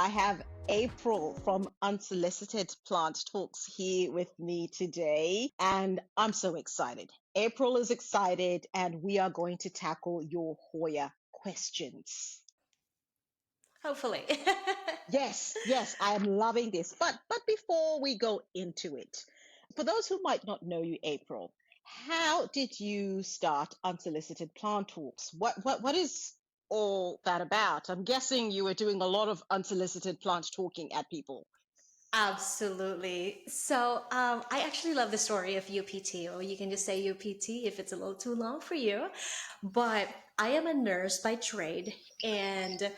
I have April from Unsolicited Plant Talks here with me today, and I'm so excited. April is excited, and we are going to tackle your Hoya questions. Hopefully. Yes, yes, I am loving this. But before we go into it, for those who might not know you, April, how did you start Unsolicited Plant Talks? What is all that about? I'm guessing you were doing a lot of unsolicited plant talking at people. Absolutely. I actually love the story of UPT, or you can just say UPT if it's a little too long for you. But I am a nurse by trade, and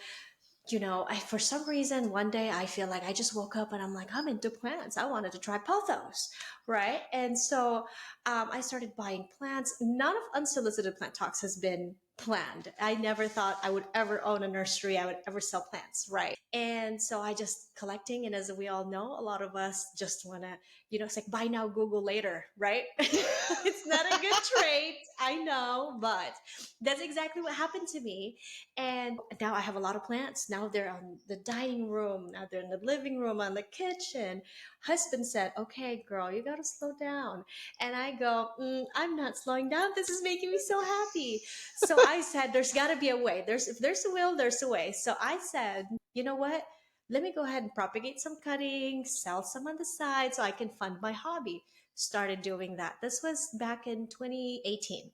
for some reason, one day I feel like I just woke up and I'm like, I'm into plants. I wanted to try pothos, right? And so I started buying plants. None of Unsolicited Plant Talks has been planned. I never thought I would ever own a nursery. I would ever sell plants, right? And so I just collecting. And as we all know, a lot of us just want to, it's like buy now, Google later, right? It's not a good trait. I know, but that's exactly what happened to me. And now I have a lot of plants. Now they're on the dining room. Now they're in the living room, on the kitchen. Husband said, okay, girl, you got to slow down. And I go, I'm not slowing down. This is making me so happy. So I said, there's got to be a way. If there's a will, there's a way. So I said, you know what? Let me go ahead and propagate some cuttings, sell some on the side so I can fund my hobby. Started doing that. This was back in 2018.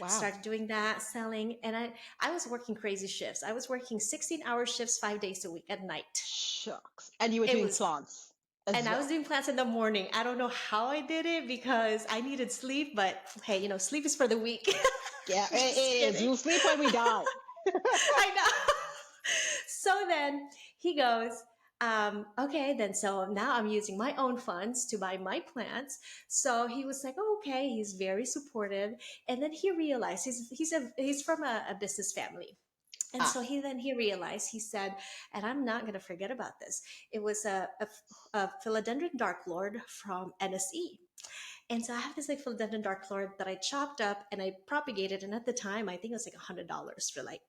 Wow. Started doing that, selling, and I was working crazy shifts. I was working 16-hour shifts 5 days a week at night. Shucks. And you were It doing was, plants and as I was well. doing plants in the morning. I don't know how I did it because I needed sleep, but hey, sleep is for the weak. Yeah, Just it is. kidding. We'll sleep when we die. I know. So then he goes, okay, then so now I'm using my own funds to buy my plants. So he was like, oh, okay, he's very supportive. And then he realized he's from a business family. And Ah, so he realized, he said, and I'm not going to forget about this. It was a philodendron dark lord from NSE. And so I have this like philodendron dark lord that I chopped up and I propagated. And at the time, I think it was like $100 for like,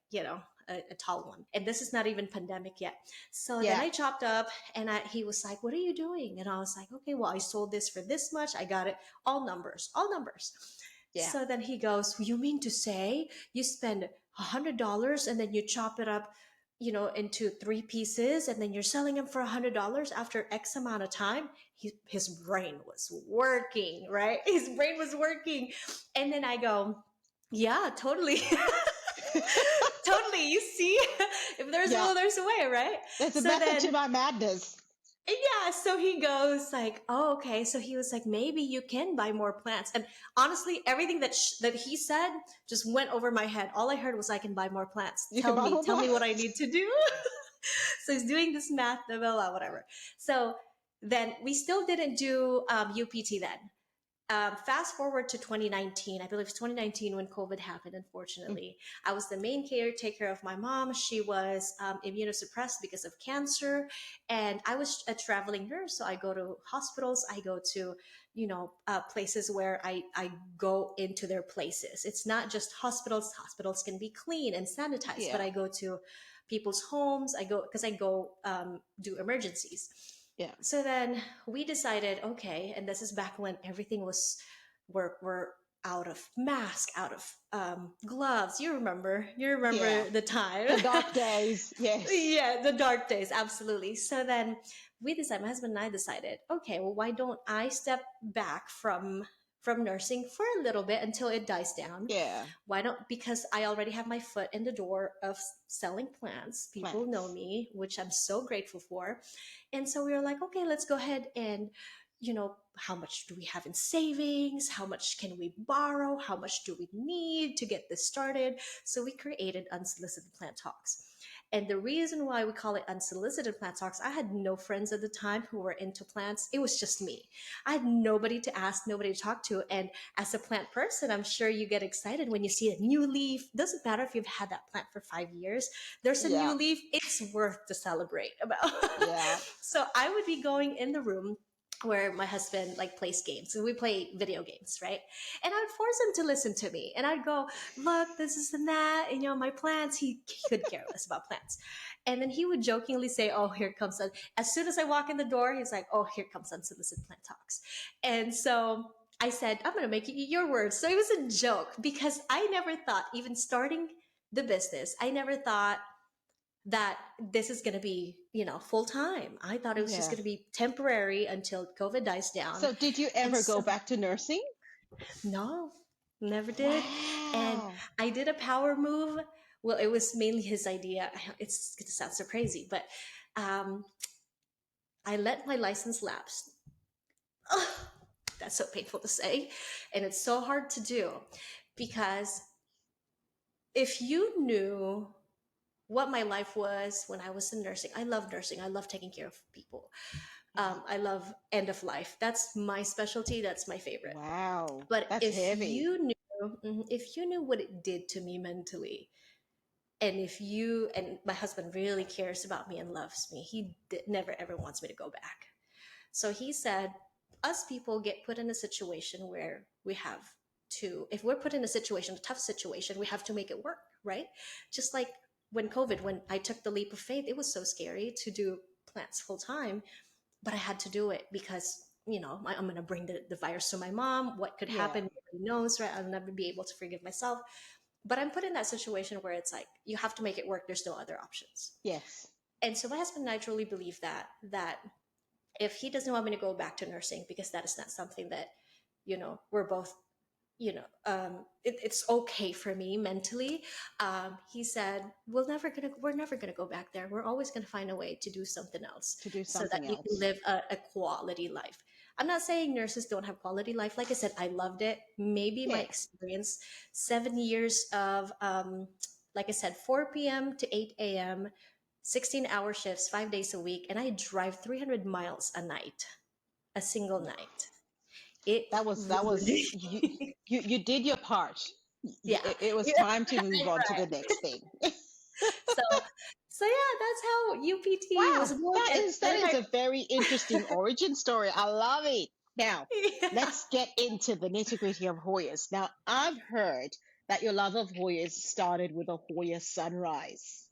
a tall one. And this is not even pandemic yet. So then yeah, I chopped up and he was like, what are you doing? And I was like, okay, well, I sold this for this much. I got it. All numbers, all numbers. yeah. So then he goes, you mean to say you spend $100 and then you chop it up, into three pieces and then you're selling them for $100 after X amount of time? His brain was working, right? His brain was working. And then I go, yeah, totally. Totally. You see, if there's a Yeah, will, there's a way, right? there's a So method to then my madness. yeah, so he goes like, "Oh, okay." So he was like, "Maybe you can buy more plants." And honestly, everything that he said just went over my head. All I heard was, "I can buy more plants. You can buy more Tell me what I plants. need to do." So he's doing this math, blah, blah, blah, whatever. So then we still didn't do UPT then. Fast forward to 2019, I believe it's 2019 when COVID happened, unfortunately. I was the main caretaker of my mom. She was immunosuppressed because of cancer. And I was a traveling nurse. So I go to hospitals, I go to, places where I go into their places. It's not just hospitals. Hospitals can be clean and sanitized, but Yeah, I go to people's homes. I go because I go do emergencies. yeah. So then we decided, okay, and this is back when everything was, we're out of mask, out of gloves. You Yeah. remember the time. The dark days. Yes. Yeah, the dark days, absolutely. So then we decided, my husband and I decided, okay, well, why don't I step back from nursing for a little bit until it dies down? Yeah. Why don't, because I already have my foot in the door of selling plants. People know Plants. me, which I'm so grateful for. And so we were like, okay, let's go ahead and, how much do we have in savings? How much can we borrow? How much do we need to get this started? So we created Unsolicited Plant Talks. And the reason why we call it Unsolicited Plant Talks, I had no friends at the time who were into plants. It was just me. I had nobody to ask, nobody to talk to. And as a plant person, I'm sure you get excited when you see a new leaf. Doesn't matter if you've had that plant for 5 years. There's a Yeah. new leaf. It's worth to celebrate about. Yeah. So I would be going in the room where my husband like plays games and we play video games, right? And I would force him to listen to me, and I'd go, look, this is and that, and my plants. He could care less about plants. And then he would jokingly say, oh, here comes as soon as I walk in the door, he's like, oh, here comes Unsolicited Plant Talks. And so I said, I'm going to make it your words. So it was a joke, because I never thought, even starting the business, I never thought that this is going to be, full time. I thought it was just Yeah. going to be temporary until COVID dies down. So did you And ever go so, back to nursing? no, never did. And Wow. I did a power move. Well, it was mainly his idea. It's going to sound so crazy, but um, I let my license lapse. Ugh, that's so painful to say. And it's so hard to do, because if you knew what my life was when I was in nursing, I love nursing. I love taking care of people. Yeah. I love end of life. That's my specialty. That's my favorite. Wow. But That's heavy. if you knew what it did to me mentally, and my husband really cares about me and loves me, never ever wants me to go back. So he said, us people get put in a situation where we have to, if we're put in a tough situation, we have to make it work, right? Just like when I took the leap of faith, it was so scary to do plants full time, but I had to do it because, I'm going to bring the virus to my mom. What could Yeah. happen? Nobody knows, right? I'll never be able to forgive myself. But I'm put in that situation where it's like, you have to make it work. There's no other options. Yes. And so my husband and I truly believe that if he doesn't want me to go back to nursing, because that is not something that, we're both, it's okay for me mentally. He said, we're never gonna go back there. We're always gonna find a way to do something else To do so that something you can else. live a quality life. I'm not saying nurses don't have quality life. Like I said, I loved it. Maybe my Yeah. experience, 7 years of, like I said, 4 p.m. to 8 a.m., 16-hour shifts, 5 days a week, and I drive 300 miles a night, a single No. night. It That was really, you did your part. yeah, It was yeah, time to move on to right. the next thing. So, so yeah, that's how UPT was Wow, born. that And is that then is a very interesting origin story. I love it. Now, yeah, let's get into the nitty-gritty of Hoyas. Now, I've heard that your love of Hoyas started with a Hoya sunrise.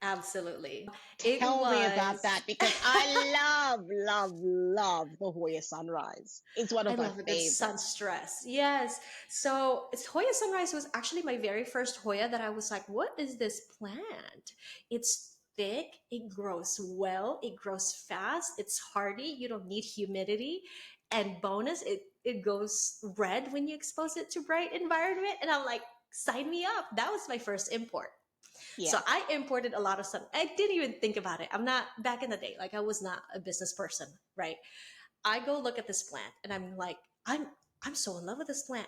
absolutely. It Tell me about was. that because I love, love, love the Hoya sunrise. It's one I of my love a good sun favorites. stress. Yes. So Hoya Sunrise was actually my very first Hoya that I was like, what is this plant? It's thick, it grows well, it grows fast, it's hardy, you don't need humidity. And bonus, it goes red when you expose it to bright environment. And I'm like, sign me up. That was my first import. So Yeah. I imported a lot of sun. I didn't even think about it. I'm not back in the day, like I was not a business person, right? I go look at this plant and I'm like, I'm so in love with this plant.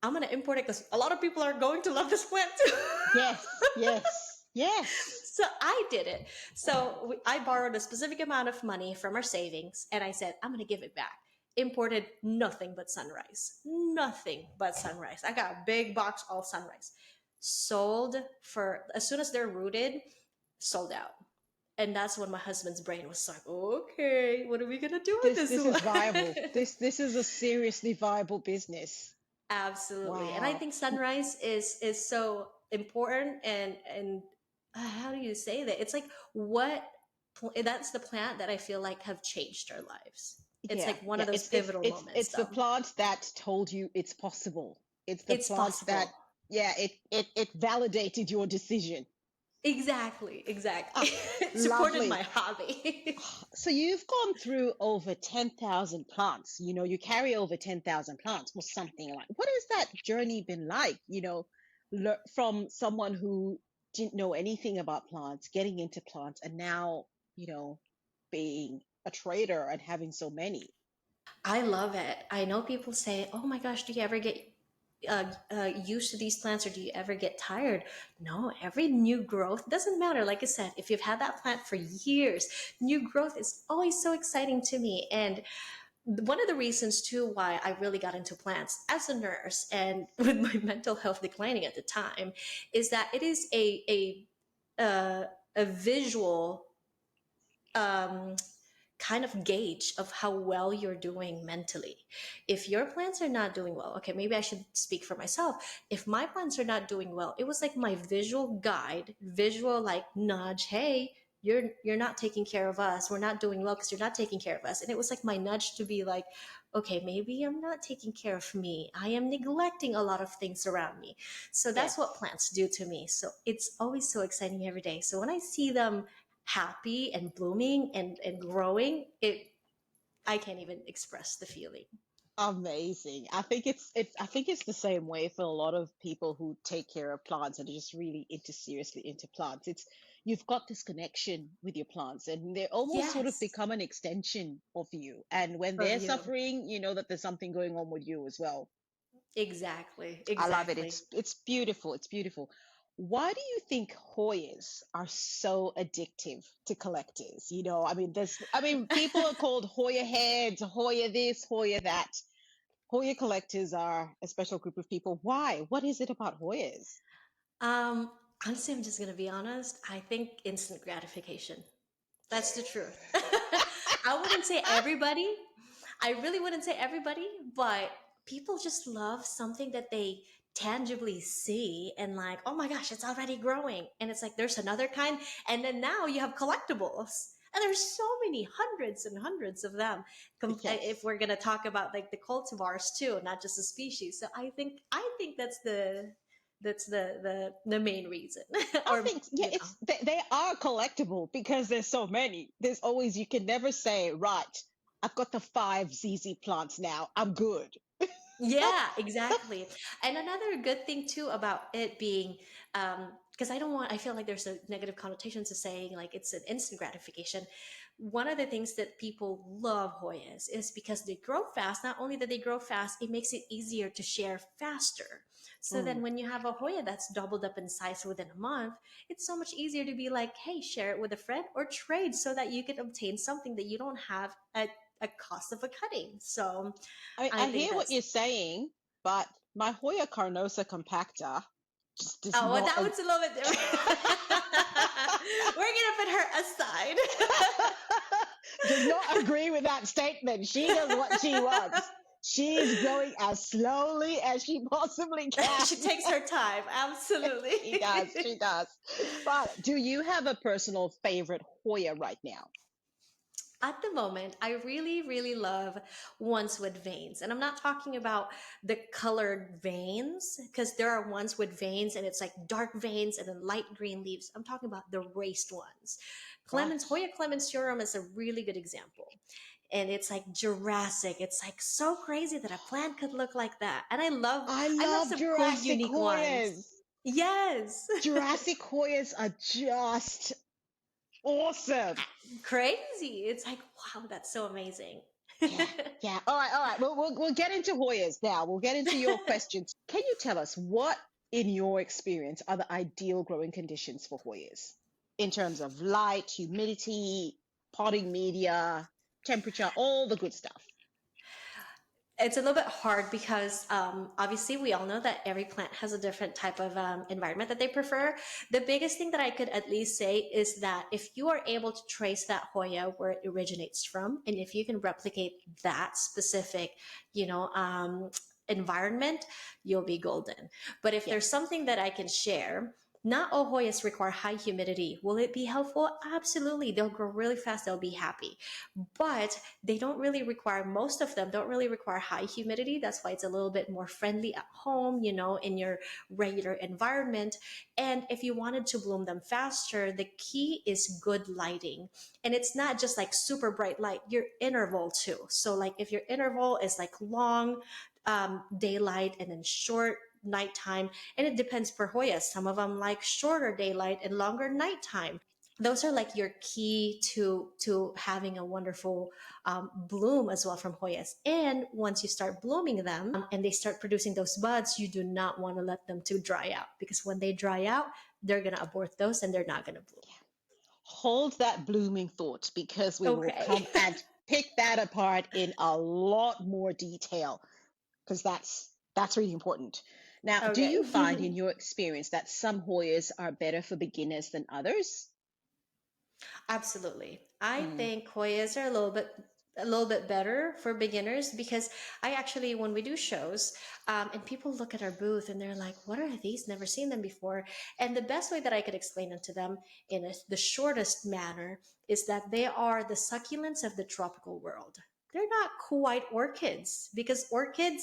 I'm gonna import it because a lot of people are going to love this plant too. Yes. Yes. Yes. So I did it. So I borrowed a specific amount of money from our savings and I said, I'm gonna give it back. Imported nothing but sunrise. Nothing but sunrise. I got a big box all sunrise. Sold for as soon as they're rooted, sold out. And that's when my husband's brain was like, okay, what are we gonna do with This this is one? viable. This is a seriously viable business. Absolutely. And I Wow. think sunrise is so important, and how do you say that? It's like that's the plant that I feel like have changed our lives. It's Yeah, like one yeah. of those pivotal moments It's the though. plant that told you it's possible. It's the It's plant that, possible. yeah, it validated your decision. Exactly, exactly. Ah, It supported my lovely. hobby. So you've gone through over 10,000 plants. You carry over 10,000 plants or something like. What has that journey been like? From someone who didn't know anything about plants, getting into plants, and now, you know, being a trader and having so many. I love it. I know people say, "Oh my gosh, do you ever get used to these plants, or do you ever get tired?" No, every new growth doesn't matter. Like I said, if you've had that plant for years, new growth is always so exciting to me. And one of the reasons too why I really got into plants as a nurse and with my mental health declining at the time is that it is a visual um, kind of gauge of how well you're doing mentally. If your plants are not doing well, okay, maybe I should speak for myself. If my plants are not doing well, it was like my visual guide, visual like nudge, hey, you're not taking care of us. We're not doing well because you're not taking care of us. And it was like my nudge to be like, okay, maybe I'm not taking care of me. I am neglecting a lot of things around me. So that's what Yes. plants do to me. So it's always so exciting every day. So when I see them happy and blooming and growing, it I can't even express the feeling. Amazing. I think it's the same way for a lot of people who take care of plants and are just really into seriously into plants. It's you've got this connection with your plants and they almost sort of Yes, become an extension of you. And when of they're you. suffering, you know that there's something going on with you as well. Exactly, I love it. exactly. It's beautiful. It's beautiful. Why do you think Hoyas are so addictive to collectors? You know, I mean, people are called Hoya heads, Hoya this, Hoya that. Hoya collectors are a special group of people. Why? What is it about Hoyas? Um, Honestly, I'm just gonna be honest. I think instant gratification. That's the truth. I wouldn't say everybody. I really wouldn't say everybody, but people just love something that they tangibly see and like, oh my gosh, it's already growing. And it's like there's another kind. And then now you have collectibles. And there's so many hundreds and hundreds of them. If Yes. we're gonna talk about like the cultivars too, not just the species. So I think that's the main reason. I Or think yeah, it's they are collectible because there's so many. There's always you can never say, right, I've got the five ZZ plants now. I'm good. Yeah, exactly. And another good thing too about it being, because I feel like there's a negative connotation to saying like it's an instant gratification. One of the things that people love Hoyas is because they grow fast. Not only that they grow fast, it makes it easier to share faster. So then Mm. when you have a Hoya that's doubled up in size within a month, it's so much easier to be like, hey, share it with a friend or trade so that you can obtain something that you don't have at a cost of a cutting. So I I think hear what that's you're saying, but my Hoya carnosa compactor just does Oh, well, not. that one's a little bit different. We're gonna put her aside. Does not agree with that statement. She does what she wants. She's growing as slowly as she possibly can. She takes her time, absolutely. She does. She does. But do you have a personal favorite Hoya right now? At the moment, I really, really love ones with veins. And I'm not talking about the colored veins, because there are ones with veins and it's like dark veins and then light green leaves. I'm talking about the raised ones. Right. Hoya clemenceorum is a really good example. And it's like Jurassic. It's like so crazy that a plant could look like that. And I I love love some cool, Jurassic unique ones. Hoyas. Yes. Jurassic Hoyas are just awesome. Crazy. It's like, wow, that's so amazing. Yeah, yeah. All right, all right. We'll get into Hoyas now. We'll get into your questions. Can you tell us what, in your experience, are the ideal growing conditions for Hoyas in terms of light, humidity, potting media, temperature, all the good stuff? It's a little bit hard because obviously we all know that every plant has a different type of environment that they prefer. The biggest thing that I could at least say is that if you are able to trace that Hoya where it originates from, and if you can replicate that specific, you know, environment, you'll be golden. But if there's Yes. something that I can share, not all Hoyas require high humidity. Will it be helpful? Absolutely. They'll grow really fast. They'll be happy. But they don't really require, most of them don't really require high humidity. That's why it's a little bit more friendly at home, you know, in your regular environment. And if you wanted to bloom them faster, the key is good lighting. And it's not just like super bright light, your interval too. So like if your interval is like long daylight and then short nighttime, and it depends per Hoya. Some of them like shorter daylight and longer nighttime. Those are like your key to having a wonderful bloom as well from Hoyas. And once you start blooming them and they start producing those buds, you do not want to let them to dry out, because when they dry out, they're gonna abort those and they're not gonna bloom. Hold that blooming thought because we will Okay. come and pick that apart in a lot more detail because that's really important. Now, do you find Okay. in your experience that some Hoyas are better for beginners than others? Absolutely. I Mm, think Hoyas are a little bit better for beginners because I actually, when we do shows, and people look at our booth and they're like, what are these? Never seen them before. And the best way that I could explain it to them in the shortest manner is that they are the succulents of the tropical world. They're not quite orchids because orchids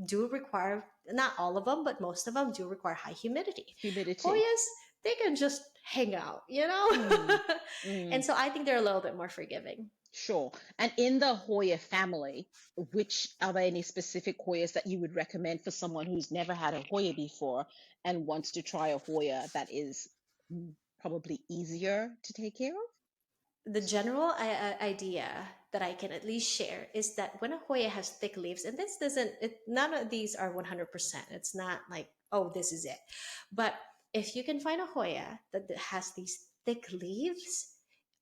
do require, not all of them, but most of them do require high humidity. humidity. Hoyas, they can just hang out, you know? Mm, And mm, so I think they're a little bit more forgiving. sure. And in the Hoya family, which are there any specific Hoyas that you would recommend for someone who's never had a Hoya before and wants to try a Hoya that is probably easier to take care of? The general idea that I can at least share is that when a Hoya has thick leaves, and this doesn't, none of these are 100%. It's not like, oh, this is it. But if you can find a Hoya that has these thick leaves,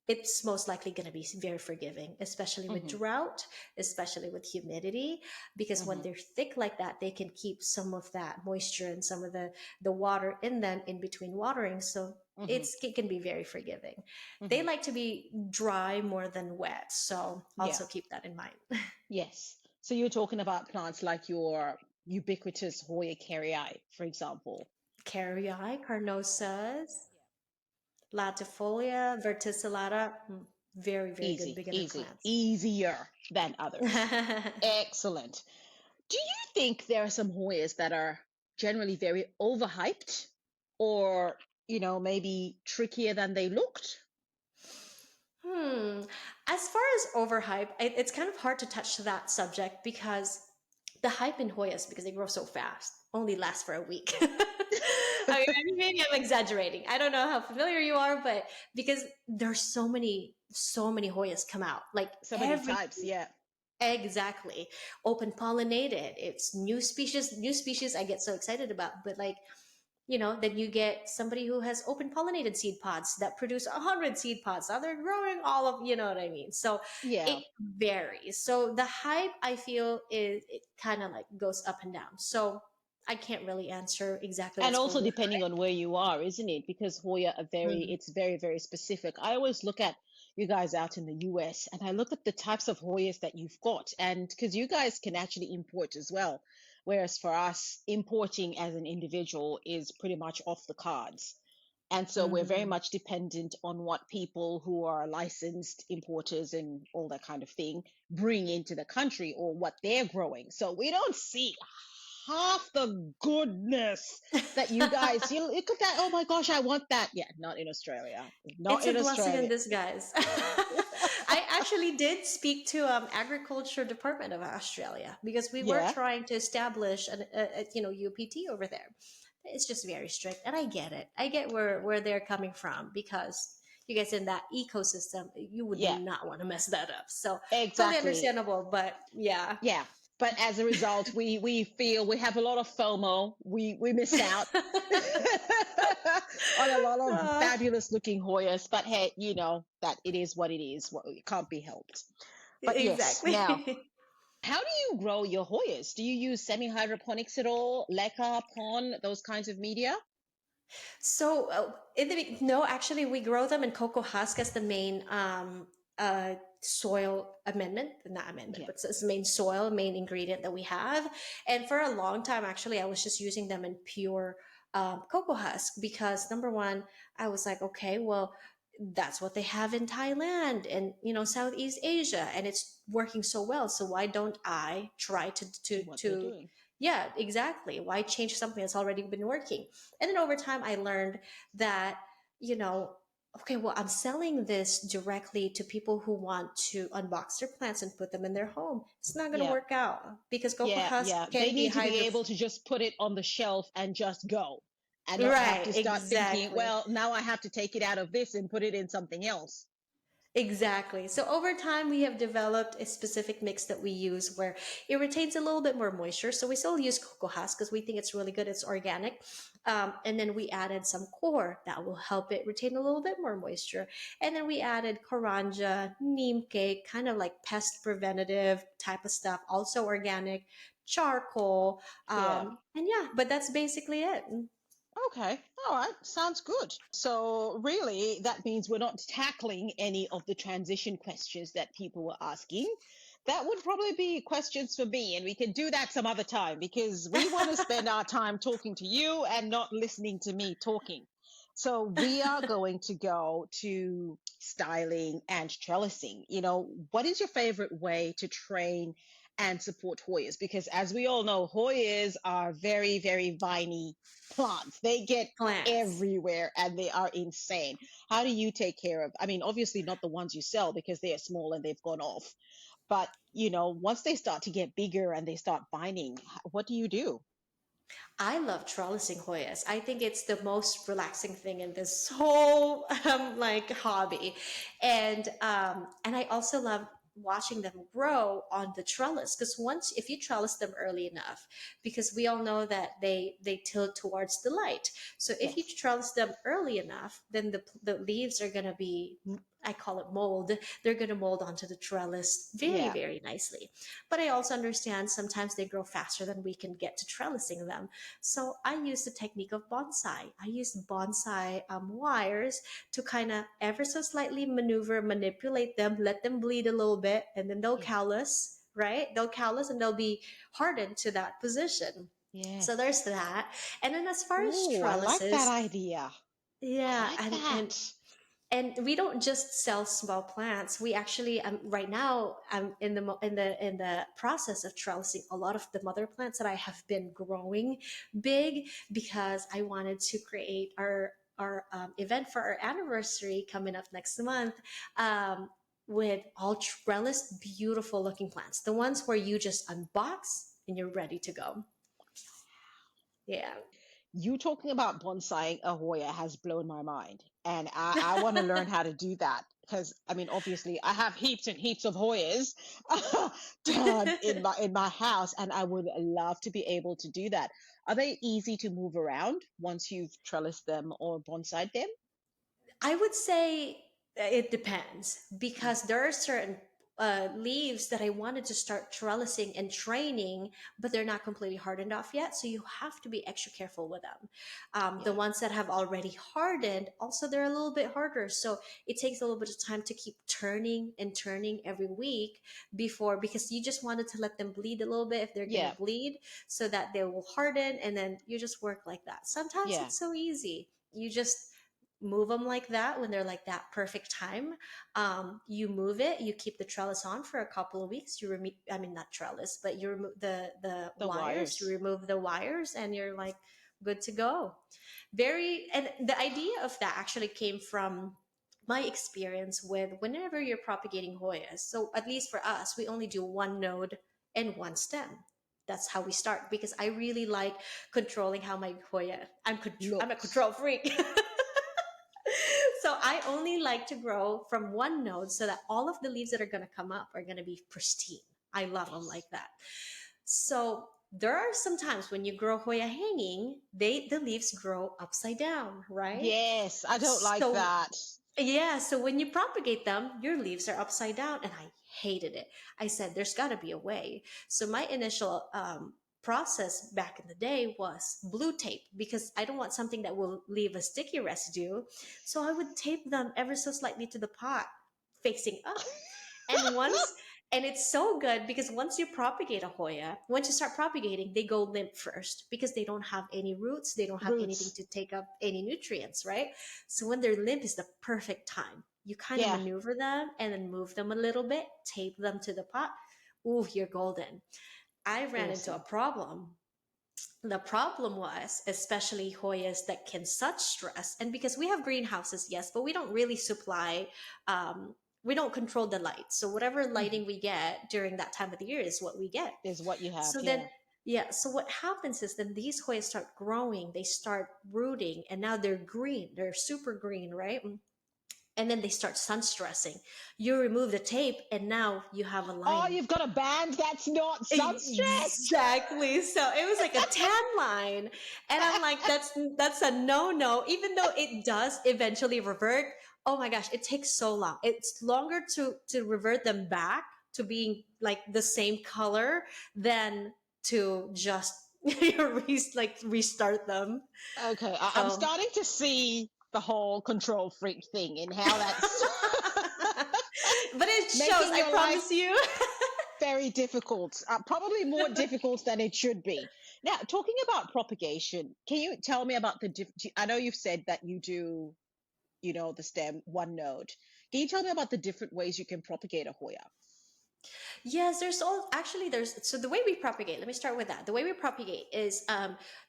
it's most likely going to be very forgiving, especially with Hmm. drought, especially with humidity, because when Hmm. they're thick like that, they can keep some of that moisture and some of the water in them in between watering. So Hmm. it can be very forgiving. They Hmm. like to be dry more than wet, so Yeah. also keep that in mind. Yes. So you're talking about plants like your ubiquitous Hoya caryi, for example. Caryi, carnosas, latifolia, verticillata, very, very good Easy, beginner easy, plants. easier than others. Excellent. Do you think there are some Hoyas that are generally very overhyped or, maybe trickier than they looked? Hmm. As far as overhype, it's kind of hard to touch that subject because the hype in Hoyas, because they grow so fast, only lasts for a week. I mean, maybe I'm exaggerating. I don't know how familiar you are, but because there's so many Hoyas come out, like So many every types, yeah. exactly open pollinated. It's new species. I get so excited about, but like then you get somebody who has open pollinated seed pods that produce 100 seed pods. Now they're growing all of, you know what I mean? So it Yeah. varies. So the hype, I feel, is it kind of like goes up and down. So I can't really answer exactly And what's also over. depending on where you are, isn't it? Because Hoya are Mm. it's very, very specific. I always look at you guys out in the US and I look at the types of Hoyas that you've got. And because you guys can actually import as well. Whereas for us, importing as an individual is pretty much off the cards. And so we're very Mm. much dependent on what people who are licensed importers and all that kind of thing bring into the country or what they're growing. So we don't see half the goodness that you look at that. Oh my gosh, I want that. Yeah, not in Australia. Not It's a in blessing in Australia. disguise. I actually did speak to agriculture department of Australia because we were Yeah, trying to establish a UPT over there. It's just very strict, and I get it. I get where they're coming from because you guys in that ecosystem, you would yeah, not want to mess that up. So totally exactly. understandable, but yeah. Yeah. But as a result, we feel we have a lot of FOMO. We miss out on a lot of Uh, fabulous looking Hoyas. But hey, that it is what it is. It can't be helped. But yes, now, exactly. how do you grow your Hoyas? Do you use semi hydroponics at all? Leca, pon, those kinds of media? So no, actually, we grow them in cocoa husk as the main soil amendment, not amendment, Yeah. but it's the main soil, main ingredient that we have. And for a long time, actually, I was just using them in pure cocoa husk because number one, I was like, okay, well, that's what they have in Thailand and Southeast Asia, and it's working so well. So why don't I try to Do to what they're to doing. yeah, exactly. Why change something that's already been working? And then over time, I learned that, you know, okay, well, I'm selling this directly to people who want to unbox their plants and put them in their home. It's not going to Yeah. work out because cocoa Yeah, husk yeah. They can be need to be hydro. able to just put it on the shelf and just go and not have Right, to start thinking, exactly. well, now I have to take it out of this and put it in something else. Exactly. So over time, we have developed a specific mix that we use where it retains a little bit more moisture. So we still use cocoa husk because we think it's really good. It's organic. And then we added some core that will help it retain a little bit more moisture. And then we added koranja, neem cake, kind of like pest preventative type of stuff, also organic, charcoal. Yeah. And yeah, but that's basically it. Okay. All right. Sounds good. So, really, that means we're not tackling any of the transition questions that people were asking. That would probably be questions for me, and we can do that some other time because we want to spend our time talking to you and not listening to me talking. So, we are going to go to styling and trellising. What is your favorite way to train and support Hoyas? Because, as we all know, Hoyas are very, very viney plants. They get Plants. everywhere and they are insane. How do you take care of? I mean, obviously not the ones you sell because they are small and they've gone off. But, once they start to get bigger and they start binding, what do you do? I love trellising Hoyas. I think it's the most relaxing thing in this whole like hobby, and I also love watching them grow on the trellis because once if you trellis them early enough, because we all know that they tilt towards the light. So if you Yes. trellis them early enough, then the leaves are gonna be, I call it mold. They're gonna mold onto the trellis very Yeah. very nicely. But I also understand sometimes they grow faster than we can get to trellising them. So I use the technique of bonsai. I use bonsai wires to kind of ever so slightly maneuver, manipulate them, let them bleed a little bit, and then they'll Yeah. callus, right? They'll callus and they'll be hardened to that position. So there's Yes. that. And then as far as Oh, I like that trellises, idea. I yeah, like and that. we don't just sell small plants. We actually right now I'm in the in the process of trellising a lot of the mother plants that I have been growing big because I wanted to create our event for our anniversary coming up next month, um, with all trellis beautiful looking plants, the ones where you just unbox and you're ready to go. Yeah. You talking about bonsai a Hoya has blown my mind. And I want to learn how to do that. Because I mean, obviously, I have heaps and heaps of Hoyas in my house, and I would love to be able to do that. Are they easy to move around once you've trellised them or bonsaied them? I would say it depends because there are certain leaves that I wanted to start trellising and training, but they're not completely hardened off yet. So you have to be extra careful with them. The Yeah, ones that have already hardened, also they're a little bit harder. So it takes a little bit of time to keep turning and turning every week before, because you just wanted to let them bleed a little bit if they're going to yeah, bleed so that they will harden. And then you just work like that. Sometimes yeah, it's so easy. You just move them like that when they're like that perfect time. You move it, you keep the trellis on for a couple of weeks, you remove, I mean not trellis, but you remove the the wires, you wires. remove the wires and you're like good to go. Very, and the idea of that actually came from my experience with whenever you're propagating Hoyas. So at least for us, we only do one node and one stem. That's how we start because I really like controlling how my Hoya. I'm a Looks. control freak. So I only like to grow from one node so that all of the leaves that are going to come up are going to be pristine. I love them Yes. like that. So there are some times when you grow Hoya hanging, the leaves grow upside down, right? Yes, I don't like So that. yeah, so when you propagate them, your leaves are upside down, and I hated it. I said, there's got to be a way. So my initial process back in the day was blue tape because I don't want something that will leave a sticky residue. So I would tape them ever so slightly to the pot, facing up. And once, and it's so good because once you propagate a Hoya, once you start propagating, they go limp first because they don't have any roots, they don't have anything Roots. to take up any nutrients, right? So when they're limp is the perfect time. You kind of Yeah. maneuver them and then move them a little bit, tape them to the pot. Ooh, you're golden. I ran into a Awesome. problem. The problem was, especially Hoyas that can such stress, and because we have greenhouses, yes, but we don't really supply, we don't control the light. So whatever Mhm. lighting we get during that time of the year is what we get. Is what you have. So then, Yeah. yeah, so what happens is then these Hoyas start growing, they start rooting, and now they're green, they're super green, right? And then they start sun stressing. You remove the tape, and now you have a Oh, line. you've got a band that's not sun stressed. Exactly. So it was like a tan line. And I'm like, that's a no-no, even though it does eventually revert. Oh my gosh, it takes so long. It's longer to revert them back to being like the same color than to just like restart them. Okay, I'm So, starting to see the whole control freak thing and how that's but it shows, making I your life promise you. very difficult, probably more difficult than it should be. Now, talking about propagation, can you tell me about I know you've said that you do, the stem one node. Can you tell me about the different ways you can propagate a Hoya? Yes, there's all actually there's so the way we propagate, let me start with that. The way we propagate is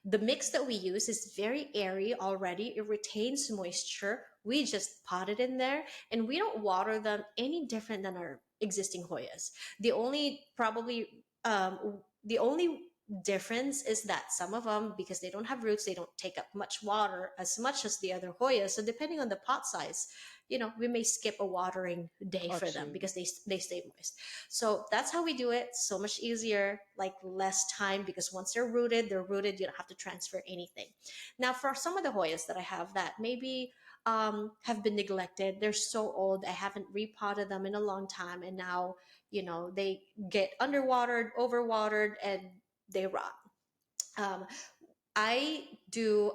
the mix that we use is very airy already. It retains moisture. We just pot it in there and we don't water them any different than our existing Hoyas. The only probably the only difference is that some of them, because they don't have roots, they don't take up much water as much as the other Hoyas. So depending on the pot size, we may skip a watering day Or for them two? because they stay moist. So that's how we do it. So much easier, like less time, because once they're rooted, you don't have to transfer anything. Now, for some of the Hoyas that I have that maybe have been neglected, they're so old, I haven't repotted them in a long time, and now they get underwatered, overwatered, and they rot. Um, I do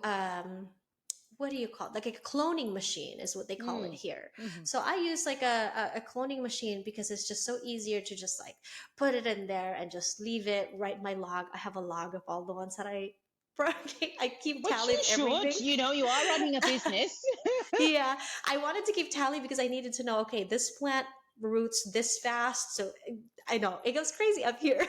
what do you call it? Like a cloning machine is what they call it Mm. here. Hmm. So I use like a cloning machine because it's just so easier to just like put it in there and just leave it, write my log. I have a log of all the ones that I I keep Which tally you of should, everything. you are running a business. Yeah, I wanted to keep tally because I needed to know, okay, this plant roots this fast. So I know it goes crazy up here.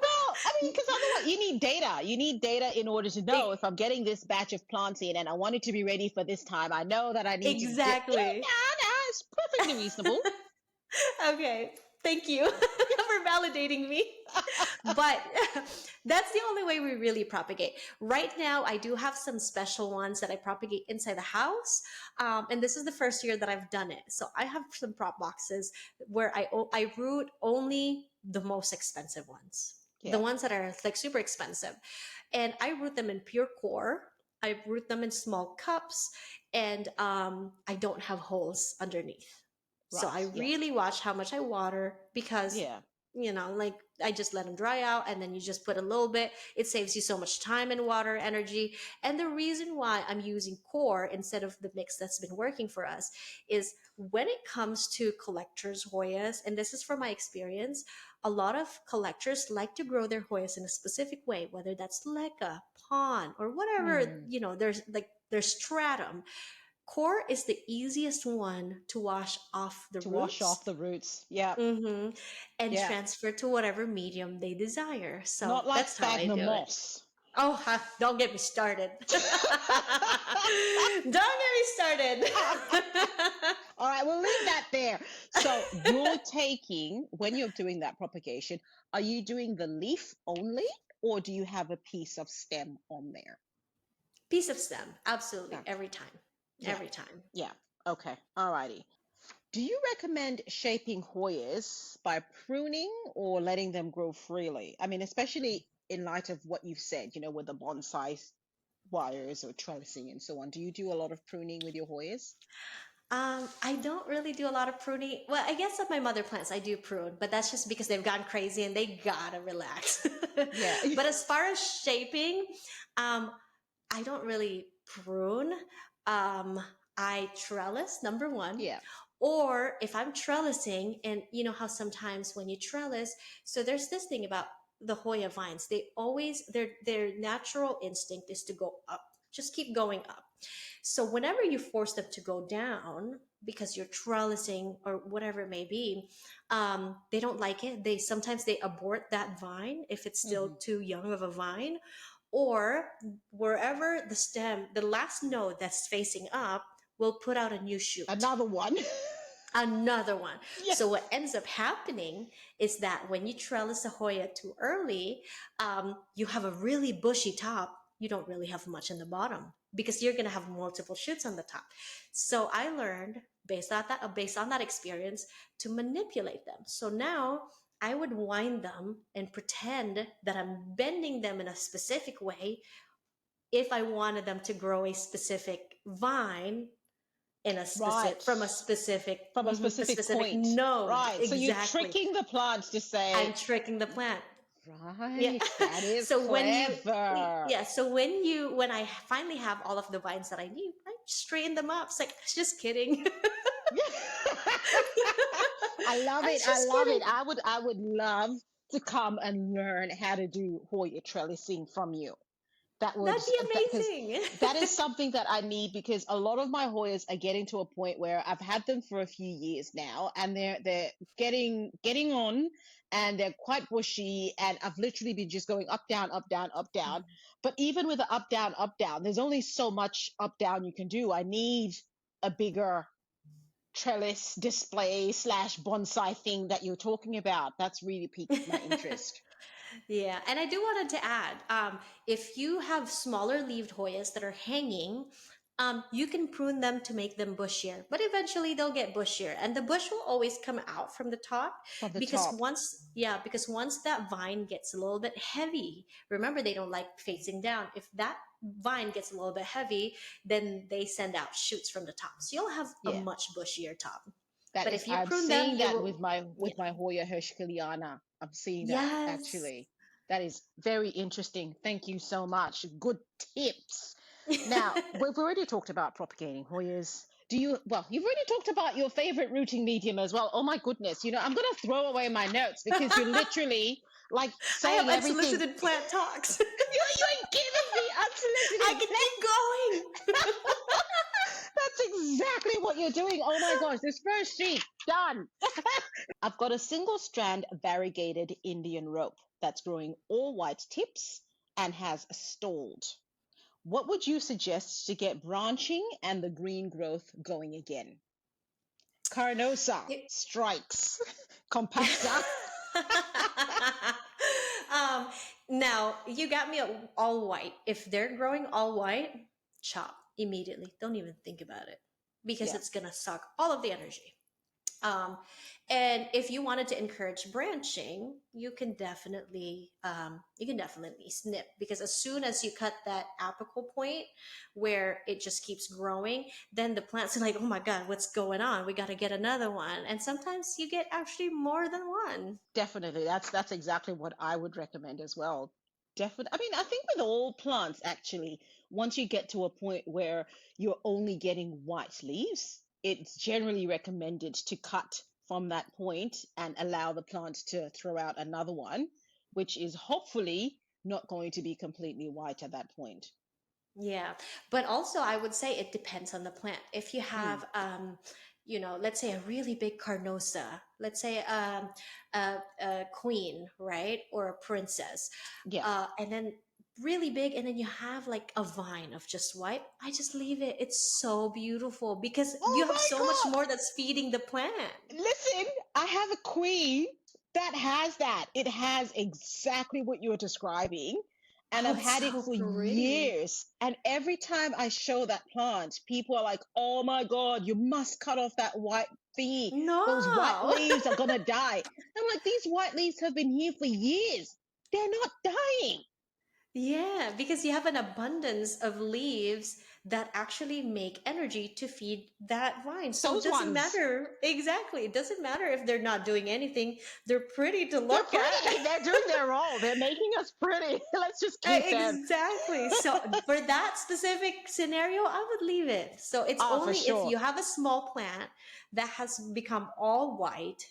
Well, I mean, because otherwise you need data. You need data in order to know if I'm getting this batch of plants in and I want it to be ready for this time. I know that I need to get. Yeah, Exactly. no, no, it's perfectly reasonable. Okay, thank you for validating me. But that's the only way we really propagate. Right now, I do have some special ones that I propagate inside the house. And this is the first year that I've done it. So I have some prop boxes where I root only the most expensive ones, the Yeah, ones that are like super expensive. And I root them in pure core. I root them in small cups, and I don't have holes underneath. So right. I Yeah, really watch how much I water because, yeah. like I just let them dry out and then you just put a little bit. It saves you so much time and water, energy. And the reason why I'm using core instead of the mix that's been working for us is when it comes to collectors' Hoyas, and this is from my experience, a lot of collectors like to grow their Hoyas in a specific way, whether that's Leca, Pond, or whatever, Hmm. there's stratum. Core is the easiest one to wash off the To wash off roots, the roots. Yeah, and yeah. transfer to whatever medium they desire. So Not like that's how I sphagnum do it. moss. Oh, don't get me started. Don't get me started. All right, we'll leave that there. So you're taking, when you're doing that propagation, are you doing the leaf only, or do you have a piece of stem on there? Piece of stem, absolutely, Yeah, every time. yeah, Every time. yeah. Okay, all righty. Do you recommend shaping Hoyas by pruning or letting them grow freely? I mean, especially in light of what you've said, with the bonsai wires or trellising and so on. Do you do a lot of pruning with your Hoyas? I don't really do a lot of pruning. Well, I guess of my mother plants, I do prune, but that's just because they've gone crazy and they gotta relax. Yeah. But as far as shaping, um, I don't really prune. Um, I trellis, number one. Yeah. Or if I'm trellising, and you know how sometimes when you trellis, so there's this thing about the Hoya vines. They always their natural instinct is to go up. Just keep going up. So whenever you force them to go down because you're trellising or whatever it may be, they don't like it. They abort that vine if it's still Hmm. too young of a vine, or wherever the last node that's facing up will put out a new shoot, Another one. another one. Yeah. So what ends up happening is that when you trellis a Hoya too early, you have a really bushy top. You don't really have much in the bottom because you're going to have multiple shoots on the top. So I learned based on that experience to manipulate them. So now I would wind them and pretend that I'm bending them in a specific way if I wanted them to grow a specific vine in a specific Right. from a specific From a a specific specific point. node. Right. So you're Exactly. tricking the plants to I'm say, tricking the plant. Yeah. Right. That is So when you clever. yeah, so when I finally have all of the vines that I need, I straighten them up. It's like, just kidding. I love I'm it. I just love it. kidding. I would love to come and learn how to do Hoya trellising from you. That would That'd be that because amazing. that is something that I need because a lot of my Hoyas are getting to a point where I've had them for a few years now and they're getting on and they're quite bushy and I've literally been just going up down up down up down. But even with the up down, there's only so much up down you can do. I need a bigger trellis display slash bonsai thing that you're talking about. That's really piqued my interest. Yeah, and I do wanted to add, if you have smaller leaved Hoyas that are hanging, you can prune them to make them bushier, but eventually they'll get bushier, and the bush will always come out from the top From the because top. once that vine gets a little bit heavy, remember they don't like facing down. If that vine gets a little bit heavy, then they send out shoots from the top, so you'll have a Yeah. much bushier top. That But is, if you I'm prune them, seeing it that will. Yeah. with my Hoya herscheliana. I'm seeing that Yes. actually. That is very interesting. Thank you so much. Good tips. Now, we've already talked about propagating Hoyas. Well, you've already talked about your favorite rooting medium as well. Oh my goodness. I'm going to throw away my notes because you're literally like I have saying everything. unsolicited plant talks. You ain't giving me I unsolicited can keep going. That's exactly what you're doing. Oh my gosh, this first sheet, done. I've got a single strand variegated Indian rope that's growing all white tips and has stalled. What would you suggest to get branching and the green growth going again? Carnosa strikes. Compacta. um, Now you got me at all white. If they're growing all white, chop immediately. Don't even think about it because Yeah. it's gonna suck all of the energy. Um, and if you wanted to encourage branching, you can definitely snip, because as soon as you cut that apical point where it just keeps growing, then the plants are like, oh my god, what's going on? We got to get another one. And sometimes you get actually more than one. Definitely. That's exactly what I would recommend as well. Definitely. I mean, I think with all plants, actually, once you get to a point where you're only getting white leaves, it's generally recommended to cut from that point and allow the plant to throw out another one, which is hopefully not going to be completely white at that point. Yeah, but also I would say it depends on the plant. If you Mm, have, let's say a really big carnosa, let's say a queen, right, or a princess, yeah. and then really big, and then you have like a vine of just white. I just leave it. It's so beautiful because Oh you have my so much God. more that's feeding the plant. Listen, I have a queen that has that. It has exactly what you're describing. And Oh, I've it's had it so for pretty. years. And every time I show that plant, people are like, oh my God, you must cut off that white thingy. Those white No. leaves are going to die. I'm like, these white leaves have been here for years. They're not dying. Yeah, because you have an abundance of leaves that actually make energy to feed that vine. So it Those doesn't ones. matter. Exactly. It doesn't matter if they're not doing anything. They're pretty to They're look at. pretty. They're doing their role. They're making us pretty. Let's just keep them. Exactly. So for that specific scenario, I would leave it. So it's Oh, for only if sure. you have a small plant that has become all white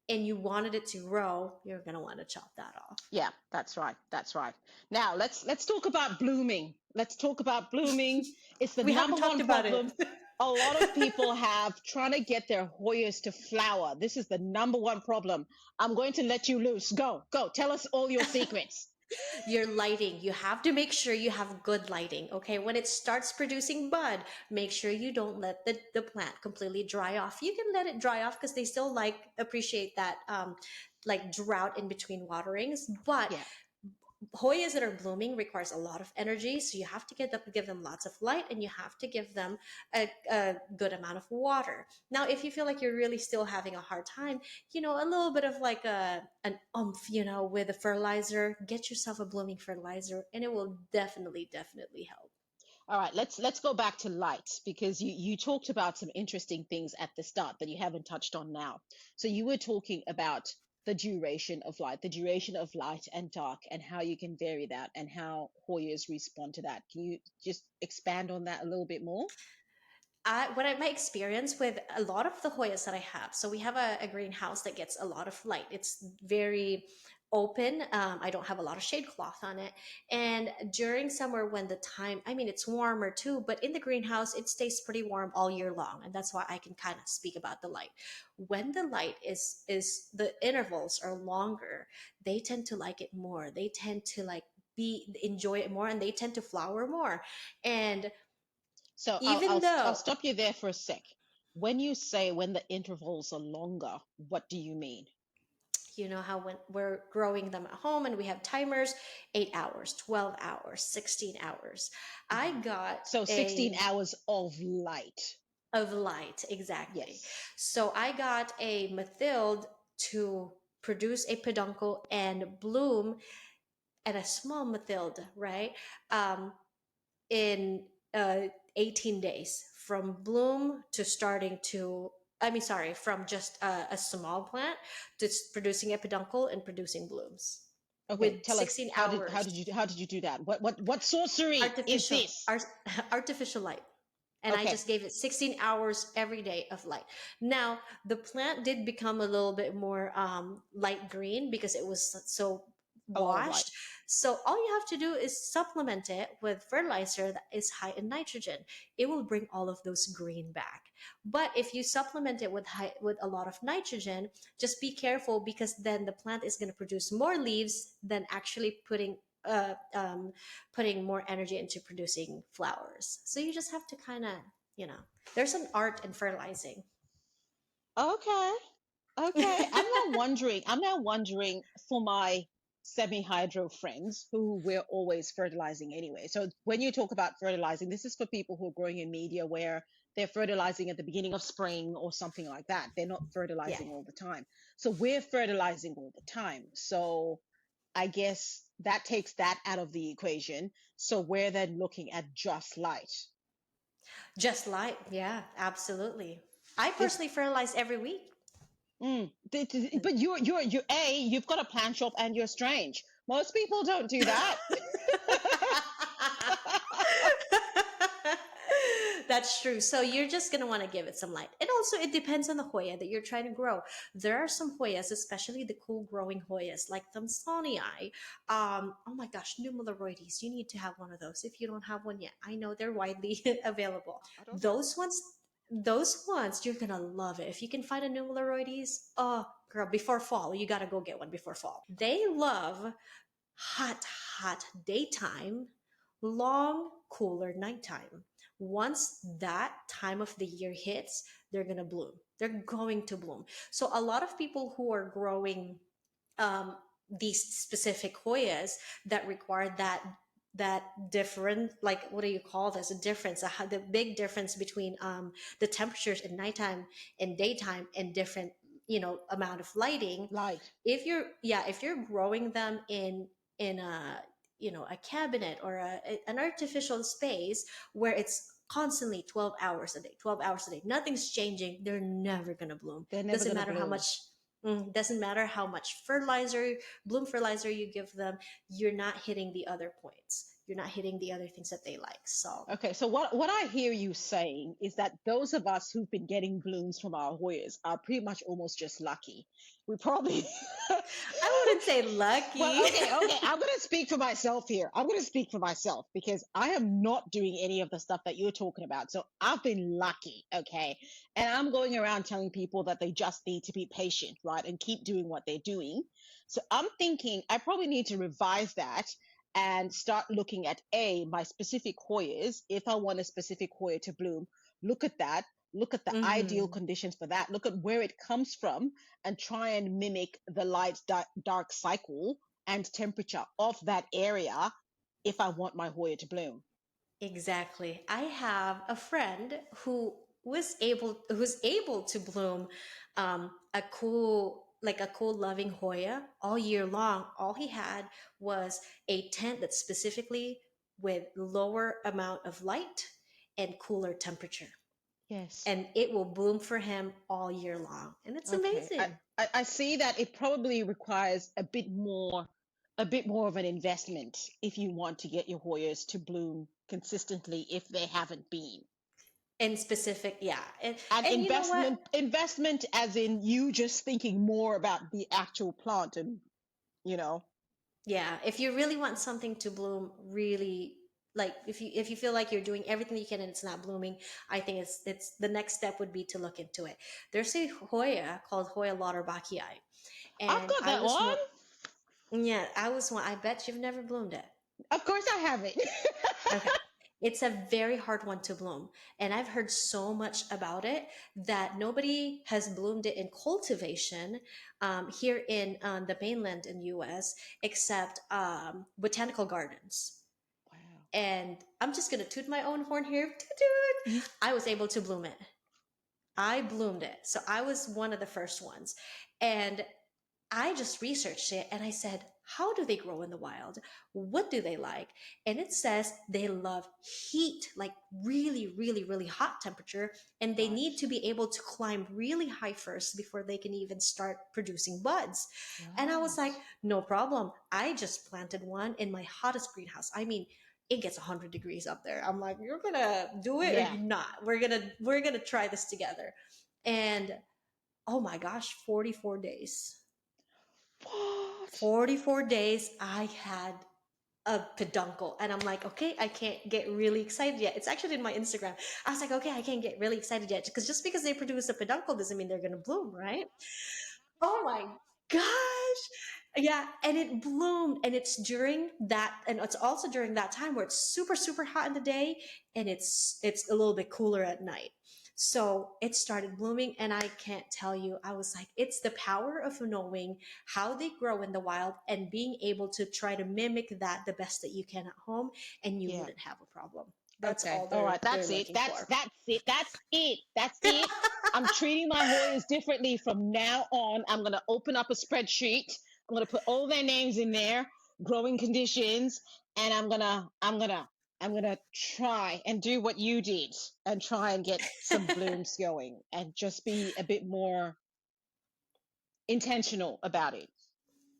and you wanted it to grow, you're going to want to chop that off. Yeah, that's right. That's right. Now let's talk about blooming. Let's talk about blooming. It's the We number haven't talked one about it. problem a lot of people have trying to get their Hoyas to flower. This is the number one problem. I'm going to let you loose. Go, go. Tell us all your secrets. Your lighting, you have to make sure you have good lighting. Okay, when it starts producing bud, make sure you don't let the plant completely dry off. You can let it dry off because they still like appreciate that like drought in between waterings, but Yeah. Hoyas that are blooming requires a lot of energy, so you have to give them lots of light, and you have to give them a good amount of water. Now, if you feel like you're really still having a hard time, a little bit of like an oomph, with a fertilizer, get yourself a blooming fertilizer, and it will definitely help. All right, let's go back to light because you talked about some interesting things at the start that you haven't touched on now. So you were talking about the duration of light and dark, and how you can vary that, and how Hoyas respond to that. Can you just expand on that a little bit more? My experience with a lot of the Hoyas that I have. So we have a greenhouse that gets a lot of light. It's very open. I don't have a lot of shade cloth on it. And during summer, when the time, I mean, it's warmer too, but in the greenhouse, it stays pretty warm all year long. And that's why I can kind of speak about the light. When the light is the intervals are longer, they tend to like it more. They tend to like enjoy it more, and they tend to flower more. And So even I'll though, stop you there for a sec. When you say when the intervals are longer, what do you mean? you know how when we're growing them at home and we have timers, 8 hours, 12 hours, 16 hours. I Mhm. got So 16 a hours of light. of light, exactly. Yes. So I got a methyld to produce a peduncle and bloom, and a small methyld, right? um, in uh, 18 days from bloom to starting to, I mean, sorry, from just a small plant to producing a peduncle and producing blooms with Okay, tell us, 16 how hours did you, how did you do that? What sorcery is artificial this? artificial light. And I Okay. just gave it 16 hours every day of light. Now the plant did become a little bit more light green because it was so Oh, right. washed. So all you have to do is supplement it with fertilizer that is high in nitrogen. It will bring all of those green back. But if you supplement it with with a lot of nitrogen, just be careful, because then the plant is going to produce more leaves than actually uh, um, putting more energy into producing flowers. So you just have to kind of, you know, there's an art in fertilizing. Okay. Okay. I'm now wondering for my semi-hydro friends who we're always fertilizing anyway. So when you talk about fertilizing, this is for people who are growing in media where they're fertilizing at the beginning of spring or something like that. They're not Yeah. fertilizing all the time. So we're fertilizing all the time. So I guess that takes that out of the equation. So we're then looking at just light. Just light. Yeah, absolutely. I This, personally fertilize every week. but you've got a plant shop and you're strange. Most people don't do that. That's true. So you're just gonna want to give it some light. And also it depends on the Hoya that you're trying to grow. There are some Hoyas, especially the cool growing Hoyas, like Thomsonii. Oh my gosh, nummularioides. You need to have one of those if you don't have one yet. I know they're widely available. I don't have Those one. ones, those ones, you're gonna love it. If you can find a nummularioides, oh girl, before fall, you gotta go get one before fall. They love hot, hot daytime, long, cooler nighttime. Once that time of the year hits, they're going to bloom. They're going to bloom. So, a lot of people who are growing um, these specific Hoyas that require that different, like, what do you call this, a difference, the big difference between the temperatures in nighttime and daytime, and different, you know, amount of lighting. Light. If you're, yeah, if you're growing them in a, you know, a cabinet or an artificial space where it's constantly 12 hours a day, 12 hours a day, nothing's changing, they're never going to bloom. They're never Doesn't gonna matter how bloom. much, doesn't matter how much fertilizer, bloom fertilizer you give them, you're not hitting the other points, you're not hitting the other things that they like. So Okay, so what I hear you saying is that those of us who've been getting blooms from our Hoyas are pretty much almost just lucky. We probably I wouldn't say lucky. Well, okay. I'm going to speak for myself here. I'm going to speak for myself because I am not doing any of the stuff that you're talking about. So I've been lucky, okay? And I'm going around telling people that they just need to be patient, right? And keep doing what they're doing. So I'm thinking I probably need to revise that and start looking at my specific Hoyas. If I want a specific Hoya to bloom, look at that. Look at the ideal Hmm. conditions for that. Look at where it comes from and try and mimic the light dark cycle and temperature of that area if I want my Hoya to bloom. Exactly. I have a friend who's able to bloom a cool, like a cool loving Hoya all year long. All he had was a tent that's specifically with lower amount of light and cooler temperature. Yes. And it will bloom for him all year long. And it's Okay. amazing. I see that it probably requires a bit more of an investment if you want to get your Hoyas to bloom consistently if they haven't been. In specific, yeah. And And you know what? investment as in you just thinking more about the actual plant and you know. Yeah, if you really want something to bloom really, like if you feel like you're doing everything you can and it's not blooming, I think it's the next step would be to look into it. There's a Hoya called Hoya Lauterbachii, I've and got I that was one. one. Yeah, I was one. I bet you've never bloomed it. Of course I have it. Okay. It's a very hard one to bloom. And I've heard so much about it that nobody has bloomed it in cultivation here in the mainland in US except botanical gardens. Wow. And I'm just going to toot my own horn here. Toot toot. Mhm. I was able to bloom it. I bloomed it. So I was one of the first ones. And I just researched it and I said, how do they grow in the wild? What do they like? And it says they love heat, like really, really, really hot temperature. And they Right. need to be able to climb really high first before they can even start producing buds. And I was like, Right. no problem. I just planted one in my hottest greenhouse. I mean, it gets 100 degrees up there. I'm like, you're gonna do it or Yeah. you're not. We're gonna try this together. And oh my gosh, 44 days. What? 44 days I had a peduncle and I'm like, okay, I can't get really excited yet. It's actually in my Instagram. I was like, okay, I can't get really excited yet because just because they produce a peduncle doesn't mean they're going to bloom, right? Oh my gosh. Yeah, and it bloomed and it's during that and it's also during that time where it's super super hot in the day and it's a little bit cooler at night. So it started blooming and I can't tell you. I was like it's the power of knowing how they grow in the wild and being able to try to mimic that the best that you can at home and you Yeah. wouldn't have a problem. That's Okay. all All they're right. they're That's it. looking for. That's it. That's it. That's it. I'm treating my Hoyas differently from now on. I'm gonna open up a spreadsheet. I'm gonna put all their names in there, growing conditions, and I'm gonna try and do what you did and try and get some blooms going and just be a bit more intentional about it.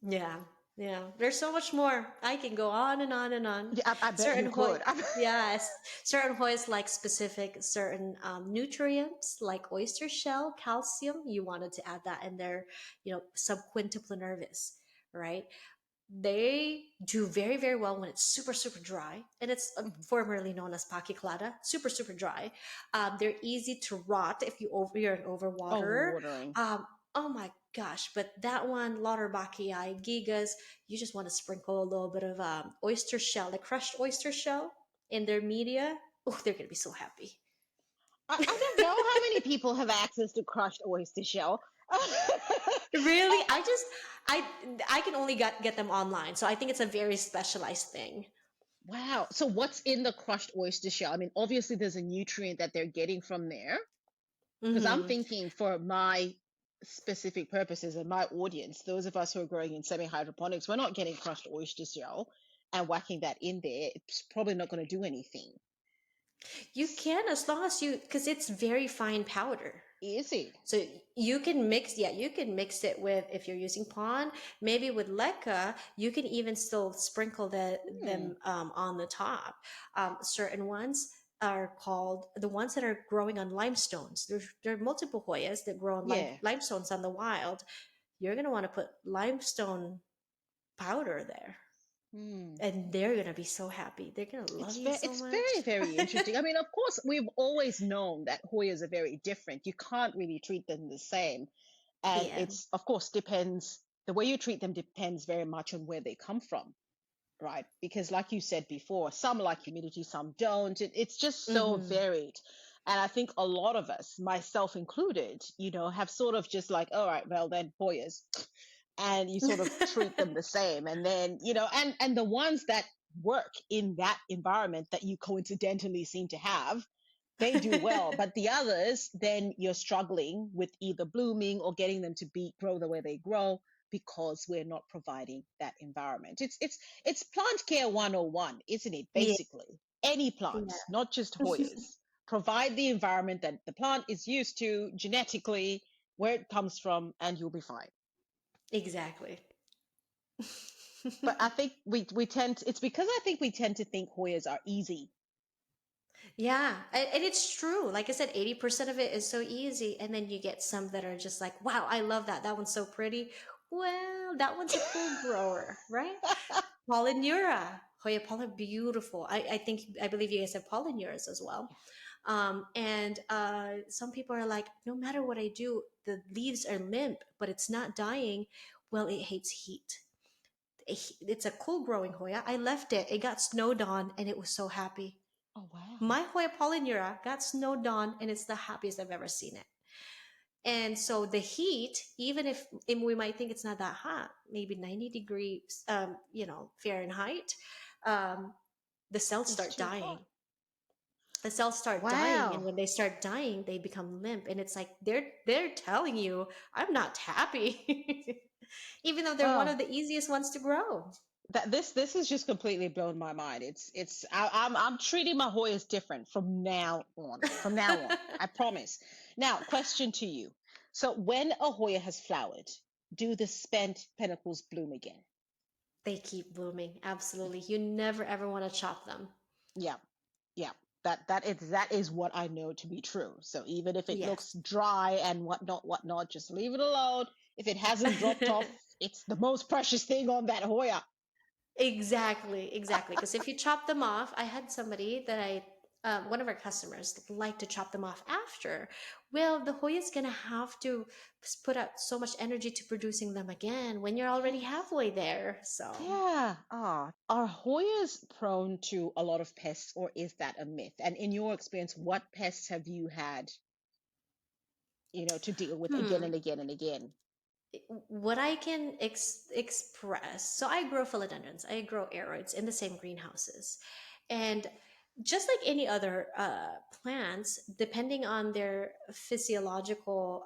Yeah, yeah. There's so much more. I can go on and on and on. Yeah, I bet you Certain Hoy, could. yes, certain Hoys like specific certain nutrients like oyster shell, calcium. You wanted to add that in there, subquintuple nervous, right? They do very, very well when it's super, super dry, and it's formerly known as pachyclada, super, super dry. They're easy to rot if you're an overwaterer. Overwatering. Oh my gosh! But that one, Lauterbachii, gigas, you just want to sprinkle a little bit of oyster shell, like crushed oyster shell, in their media. Oh, they're gonna be so happy. I don't know how many people have access to crushed oyster shell. Really, I I can only get them online, so I think it's a very specialized thing. Wow. So what's in the crushed oyster shell? I mean, obviously there's a nutrient that they're getting from there. Because I'm Hmm. thinking for my specific purposes and my audience, those of us who are growing in semi-hydroponics, we're not getting crushed oyster shell and whacking that in there. It's probably not going to do anything. You can as long as because it's very fine powder. Is it? So you can mix, yeah, you can mix it with if you're using pond, maybe with leca, you can even still sprinkle Hmm. them on the top. Certain ones are called the ones that are growing on limestones. There are multiple Hoyas that grow on Yeah. limestones on the wild. You're gonna want to put limestone powder there, Hmm. and they're gonna be so happy. They're gonna love you so It's much. very, very interesting. I mean, of course, we've always known that Hoyas are very different. You can't really treat them the same. And Yeah. it's, of course, depends, the way you treat them depends very much on where they come from, right? Because, like you said before, some like humidity, some don't. It's just so Mm-hmm. varied. And I think a lot of us, myself included, have sort of just like, all right, well, then Hoyas, and you sort of treat them the same. And then, and the ones that work in that environment that you coincidentally seem to have, they do well. But the others, then you're struggling with either blooming or getting them to grow the way they grow because we're not providing that environment. It's plant care 101, isn't it? Yeah. Basically, any plant, Yeah. not just Hoyas. Provide the environment that the plant is used to genetically, where it comes from, and you'll be fine. Exactly. But I think we tend it's because I think we tend to think Hoyas are easy. Yeah, and it's true. Like I said, 80% of it is so easy. And then you get some that are just like, wow, I love that. That one's so pretty. Well, that one's a cool grower, right? Polynura. Hoya poly, beautiful. I believe you guys have polynuras as well. Yeah. And some people are like, no matter what I do, the leaves are limp, but it's not dying. Well, it hates heat. It's a cool growing Hoya. I left it. It got snowed on, and it was so happy. Oh wow. My Hoya polynura got snowed on, and it's the happiest I've ever seen it. And so the heat, even if we might think it's not that hot, maybe 90 degrees, Fahrenheit, um, the cells It's start too dying. hot. The cells start dying, and Wow. when they start dying, they become limp, and it's like they're telling you, I'm not happy, even though they're one Oh, of the easiest ones to grow. that this has just completely blown my mind. I'm treating my Hoyas different from now on. From now on, I promise. Now, question to you. So, when a Hoya has flowered, do the spent peduncles bloom again? They keep blooming, absolutely. You never ever want to chop them. Yeah, yeah. That is what I know to be true. So even if it Yes. looks dry and whatnot, just leave it alone. If it hasn't dropped off, it's the most precious thing on that Hoya. Exactly, exactly. Because if you chop them off, I had somebody that one of our customers like to chop them off after. Well, the Hoya's gonna have to put out so much energy to producing them again when you're already Yes. halfway there. So, Yeah. Are Hoyas prone to a lot of pests, or is that a myth? And in your experience, what pests have you had, to deal with again hmm. and again and again? What I can express. So I grow philodendrons, I grow aroids in the same greenhouses. And just like any other plants, depending on their physiological,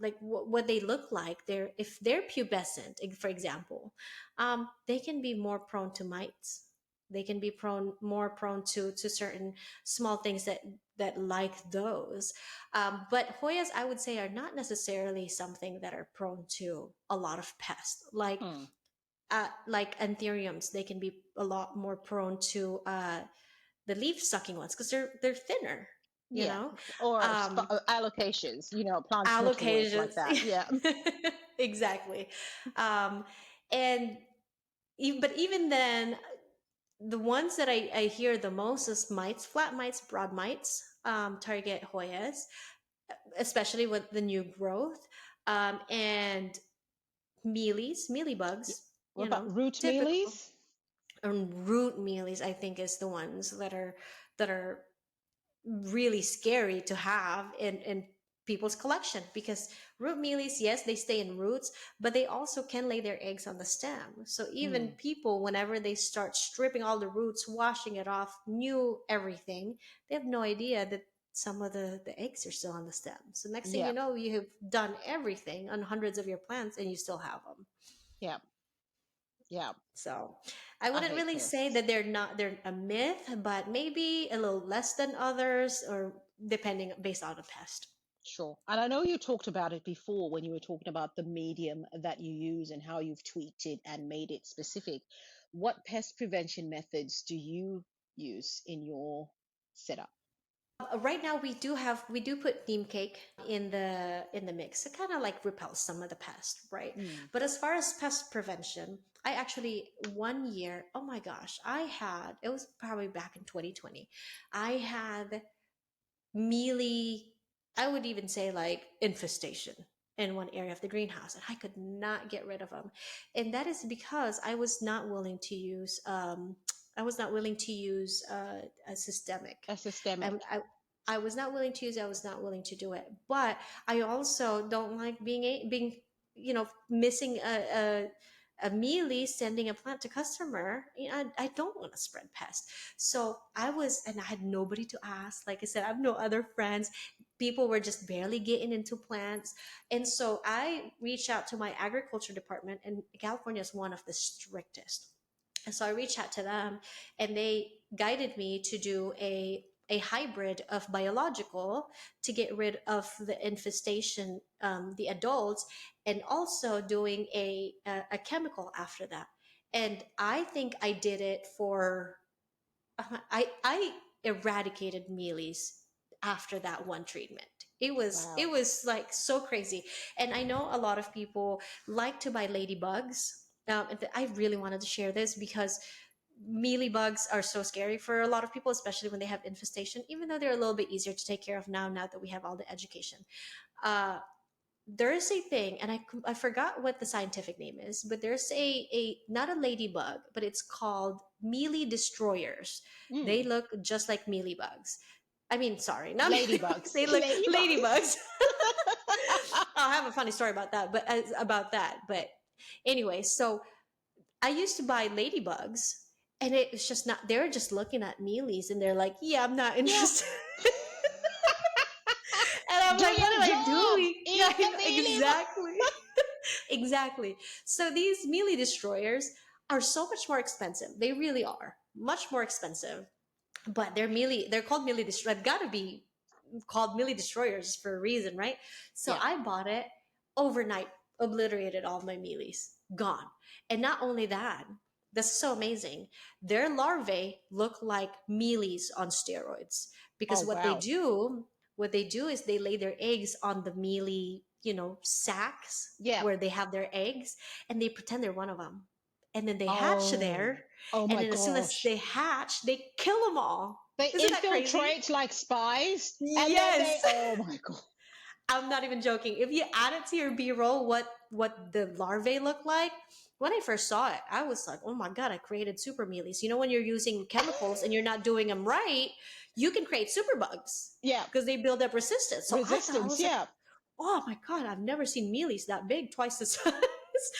like what they look like, if they're pubescent, for example, they can be more prone to mites. They can be more prone to certain small things that like those. But Hoyas, I would say, are not necessarily something that are prone to a lot of pests. Hmm. Like anthuriums, they can be a lot more prone to the leaf sucking ones because they're thinner. You Yeah. know, Or um, allocations, plants notorious like allocations, that. Yeah. exactly. Um, and but even then, the ones that I hear the most is mites, flat mites, broad mites, target Hoyas, especially with the new growth, and Y- mealybugs, What about root typical. mealies? And root mealies, I think, is the ones that are really scary to have in people's collection, because root mealies, yes, they stay in roots, but they also can lay their eggs on the stem. So even Hmm. people, whenever they start stripping all the roots, washing it off, new everything, they have no idea that some of the eggs are still on the stem. So next thing you Yeah. know, you have done everything on hundreds of your plants and you still have them. Yeah. Yeah. So I I wouldn't hate really say pests. that they're a myth, but maybe a little less than others, or depending based on the pest. Sure. And I know you talked about it before when you were talking about the medium that you use and how you've tweaked it and made it specific. What pest prevention methods do you use in your setup? Right now we do put neem cake in the mix. It kind of like repels some of the pest, right? Mm. But as far as pest prevention, I actually, one year, oh my gosh, it was probably back in 2020. I had mealy, I would even say like infestation in one area of the greenhouse, and I could not get rid of them. And that is because I was not willing to use a systemic. A um, systemic. I, I was not willing to use it. I was not willing to do it. But I also don't like being missing a mealy, sending a plant to customer. I don't want to spread pests. So and I had nobody to ask. Like I said, I have no other friends. People were just barely getting into plants. And so I reached out to my agriculture department, and California is one of the strictest. And so I reached out to them, and they guided me to do a hybrid of biological to get rid of the infestation, the adults, and also doing a chemical after that. And I think I did it for I eradicated mealies after that one treatment. It Wow. was like so crazy. And I know a lot of people like to buy ladybugs. And I really wanted to share this because mealybugs are so scary for a lot of people, especially when they have infestation, even though they're a little bit easier to take care of now that we have all the education. Uh, there is a thing, and I forgot what the scientific name is, but there's a not a ladybug, but it's called mealy destroyers. They Mm. look just like mealybugs. I mean, sorry, not mealybugs. Ladybugs. They look Ladybugs. ladybugs. I'll have a funny story about that, but about that. But anyway, so I used to buy ladybugs, and it was just not. They're just looking at mealies, and they're like, "Yeah, I'm not Yeah. interested." And I'm Do like, "What your am I job. doing?" Yeah, Eat I the know, mealy. exactly. Exactly. So these mealy destroyers are so much more expensive. They really are much more expensive. But they're called mealy destroyers. They've got to be called mealy destroyers for a reason, right? So Yeah. I bought it overnight, obliterated all my mealies, gone. And not only that, this is so amazing. Their larvae look like mealies on steroids Oh, because wow. what they do is they lay their eggs on the mealy, sacks Yeah. where they have their eggs, and they pretend they're one of them. And then they hatch Oh. there, Oh and my then as soon as gosh. they hatch, they kill them all. They Isn't that crazy? infiltrate like spies and then they, Yes. oh my God. I'm not even joking. If you add it to your B-roll, what the larvae look like, when I first saw it, I was like, "Oh my god, I created super mealies." You know, when you're using chemicals and you're not doing them right, you can create super bugs Yeah. because they build up resistance. So I Resistance. was like, Yeah. "Oh my god, I've never seen mealies that big, twice the size."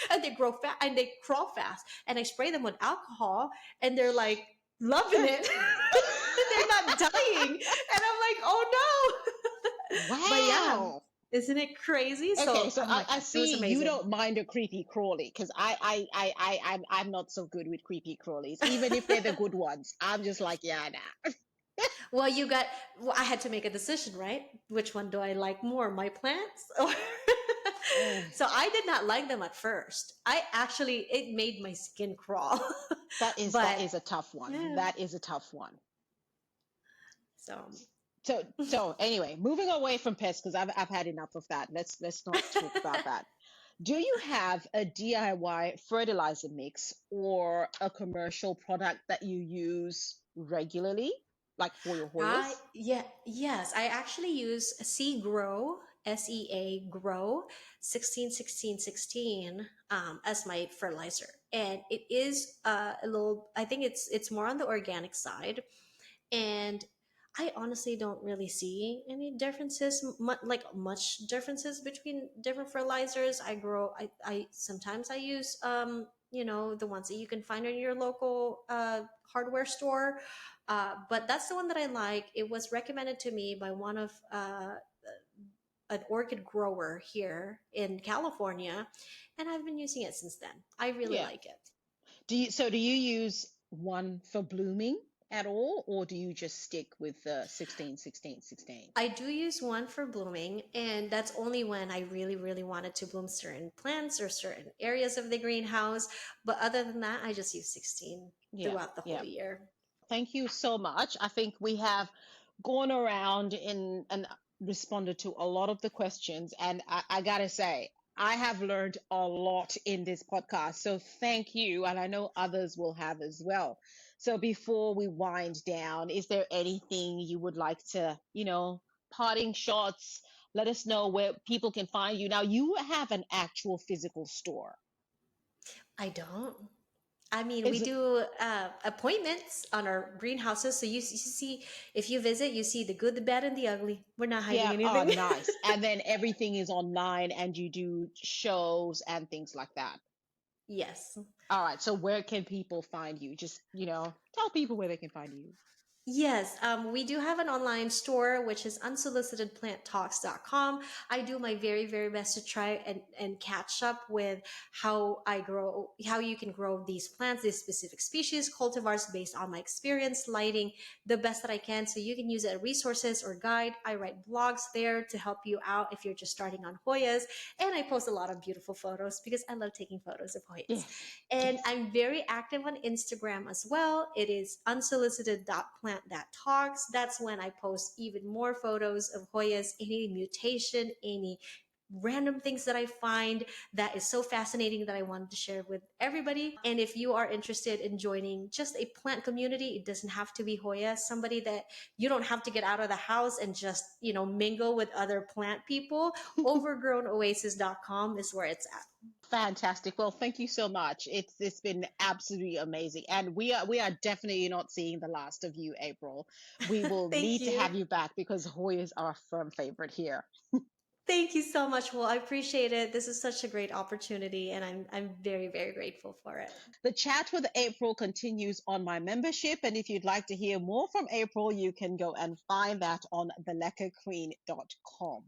And they grow fast and they crawl fast. And I spray them with alcohol, and they're like loving it. They're not dying, and I'm like, "Oh no!" But yeah, Wow. isn't it crazy? Okay, So so oh my I god, it was see you amazing. don't mind a creepy crawly because I'm not so good with creepy crawlies, even if they're the good ones. I'm just like, yeah, nah. Well, I had to make a decision, right? Which one do I like more, my plants or Oh, So I did not like them at first. It made my skin crawl. that But is a tough one. yeah. That is a tough one. So So anyway, moving away from pests because I've had enough of that. Let's not talk about that. Do you have a DIY fertilizer mix or a commercial product that you use regularly, like for your Hoyas? yes, I actually use SEA Grow 16 16 16 as my fertilizer. And it is a little, I think it's more on the organic side. And I honestly don't really see any differences, like much differences between different fertilizers. I sometimes I use the ones that you can find in your local hardware store, but that's the one that I like. It was recommended to me by one of an orchid grower here in California, and I've been using it since then. I really Yeah. like it. Do you use one for blooming at all, or do you just stick with the 16 16 16? I do use one for blooming, and that's only when I really, really wanted to bloom certain plants or certain areas of the greenhouse. But other than that, I just use 16 Yeah, throughout the whole yeah. year. Thank you so much. I think we have gone around in and responded to a lot of the questions. And I gotta say, I have learned a lot in this podcast. So thank you. And I know others will have as well. So before we wind down, is there anything you would like to, parting shots? Let us know where people can find you. Now, you have an actual physical store. I don't. I mean, we Is do appointments on our greenhouses. So you see, if you visit, you see the good, the bad, and the ugly. We're not hiding Yeah, oh, anything. nice. And then everything is online and you do shows and things like that. Yes. All right, so where can people find you? Just, tell people where they can find you. Yes, we do have an online store, which is unsolicitedplanttalks.com. I do my very, very best to try and catch up with how you can grow these plants, these specific species, cultivars based on my experience, lighting, the best that I can. So you can use it as resources or guide. I write blogs there to help you out if you're just starting on Hoyas. And I post a lot of beautiful photos because I love taking photos of Hoyas. Yes, And yes. I'm very active on Instagram as well. It is unsolicited.plant.talks. That's when I post even more photos of Hoyas, any mutation, any random things that I find that is so fascinating that I wanted to share with everybody. And if you are interested in joining just a plant community, it doesn't have to be Hoya, somebody that you don't have to get out of the house and just, mingle with other plant people. Overgrownoasis.com is where it's at. Fantastic. Well, thank you so much. It's been absolutely amazing. And we are definitely not seeing the last of you, April. We will Thank need to you. have you back because Hoyas are a firm favorite here. Thank you so much. Well, I appreciate it. This is such a great opportunity, and I'm very, very grateful for it. The chat with April continues on my membership, and if you'd like to hear more from April, you can go and find that on thelecaqueen.com.